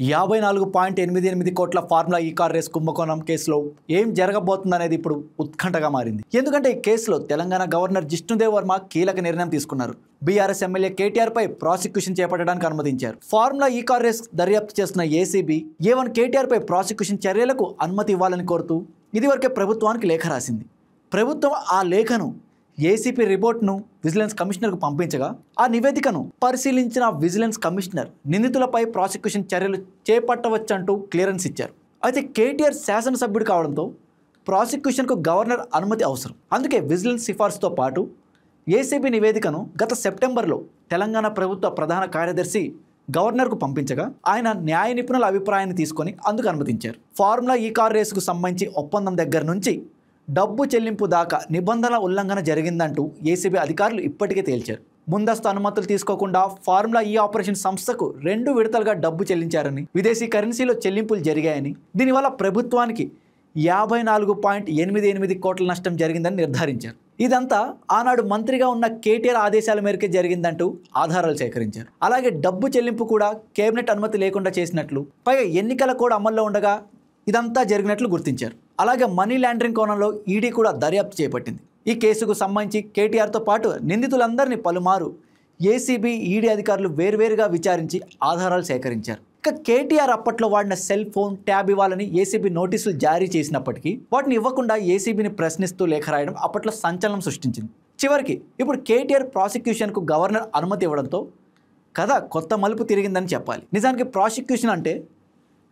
54.88 కోట్ల ఫార్ములా ఈ car race కుంభకోణం కేసులో ఏం జరగబోతుందనేది ఇప్పుడు ఉత్కంఠగా మారింది. ఎందుకంటే ఈ కేసులో తెలంగాణ గవర్నర్ జిష్ణుదేవ్ వర్మ కీలక నిర్ణయం తీసుకున్నారు. బీఆర్ఎస్ ఎమ్మెల్యే కేటీఆర్ పై ప్రాసిక్యూషన్ చేపట్టడానికి అనుమతించారు. ఫార్ములా ఈ కార్ రేస్ దర్యాప్తు చేస్తున్న ఏసీబీ A1 కేటీఆర్ పై ప్రాసిక్యూషన్ చర్యలకు అనుమతి ఇవ్వాలని కోరుతూ ఇదివరకే ప్రభుత్వానికి లేఖ రాసింది. ప్రభుత్వం ఆ లేఖను ఏసీపీ రిపోర్ట్ను విజిలెన్స్ కమిషనర్కు పంపించగా ఆ నివేదికను పరిశీలించిన విజిలెన్స్ కమిషనర్ నిందితులపై ప్రాసిక్యూషన్ చర్యలు చేపట్టవచ్చంటూ క్లియరెన్స్ ఇచ్చారు. అయితే కేటీఆర్ శాసనసభ్యుడు కావడంతో ప్రాసిక్యూషన్కు గవర్నర్ అనుమతి అవసరం. అందుకే విజిలెన్స్ సిఫార్సుతో పాటు ఏసీబీ నివేదికను గత సెప్టెంబర్లో తెలంగాణ ప్రభుత్వ ప్రధాన కార్యదర్శి గవర్నర్కు పంపించగా ఆయన న్యాయ నిపుణుల అభిప్రాయాన్ని తీసుకొని అందుకు అనుమతించారు. ఫార్ములా ఈ కార్ రేసుకు సంబంధించి ఒప్పందం దగ్గర నుంచి డబ్బు చెల్లింపు దాకా నిబంధనల ఉల్లంఘన జరిగిందంటూ ఏసీబీ అధికారులు ఇప్పటికే తేల్చారు. ముందస్తు అనుమతులు తీసుకోకుండా ఫార్ములా ఈ ఆపరేషన్ సంస్థకు 2 విడతలుగా డబ్బు చెల్లించారని, విదేశీ కరెన్సీలో చెల్లింపులు జరిగాయని, దీనివల్ల ప్రభుత్వానికి 54.88 కోట్ల నష్టం జరిగిందని నిర్ధారించారు. ఇదంతా ఆనాడు మంత్రిగా ఉన్న కేటీఆర్ ఆదేశాల మేరకే జరిగిందంటూ ఆధారాలు సేకరించారు. అలాగే డబ్బు చెల్లింపు కూడా కేబినెట్ అనుమతి లేకుండా చేసినట్లు, పైగా ఎన్నికల కోడ్ అమల్లో ఉండగా ఇదంతా జరిగినట్లు గుర్తించారు. అలాగే మనీ లాండరింగ్ కోణంలో ఈడీ కూడా దర్యాప్తు చేపట్టింది. ఈ కేసుకు సంబంధించి కేటీఆర్తో పాటు నిందితులందరినీ పలుమారు ఏసీబీ, ఈడీ అధికారులు వేర్వేరుగా విచారించి ఆధారాలు సేకరించారు. ఇక కేటీఆర్ అప్పట్లో వాడిన సెల్ ఫోన్, ట్యాబ్ ఇవ్వాలని ఏసీబీ నోటీసులు జారీ చేసినప్పటికీ వాటిని ఇవ్వకుండా ఏసీబీని ప్రశ్నిస్తూ లేఖ రాయడం అప్పట్లో సంచలనం సృష్టించింది. చివరికి ఇప్పుడు కేటీఆర్ ప్రాసిక్యూషన్కు గవర్నర్ అనుమతి ఇవ్వడంతో కథ కొత్త మలుపు తిరిగిందని చెప్పాలి. నిజానికి ప్రాసిక్యూషన్ అంటే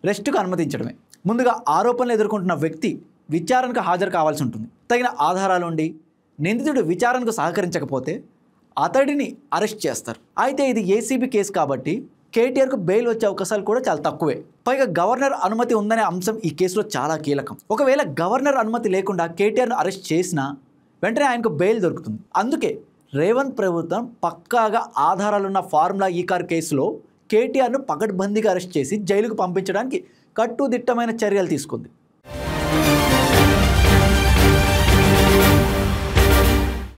రెస్టుకు అనుమతించడమే. ముందుగా ఆరోపణలు ఎదుర్కొంటున్న వ్యక్తి విచారణకు హాజరు కావాల్సి ఉంటుంది. తగిన ఆధారాలుండి నిందితుడు విచారణకు సహకరించకపోతే అతడిని అరెస్ట్ చేస్తారు. అయితే ఇది ఏసీబీ కేసు కాబట్టి కేటీఆర్కు బెయిల్ వచ్చే అవకాశాలు కూడా చాలా తక్కువే. పైగా గవర్నర్ అనుమతి ఉందనే అంశం ఈ కేసులో చాలా కీలకం. ఒకవేళ గవర్నర్ అనుమతి లేకుండా కేటీఆర్ను అరెస్ట్ చేసినా వెంటనే ఆయనకు బెయిల్ దొరుకుతుంది. అందుకే రేవంత్ ప్రభుత్వం పక్కాగా ఆధారాలున్న ఫార్ములా ఈ కార్ కేసులో కేటీఆర్ను పకడ్బందీగా అరెస్ట్ చేసి జైలుకు పంపించడానికి కట్టుదిట్టమైన చర్యలు తీసుకుంది.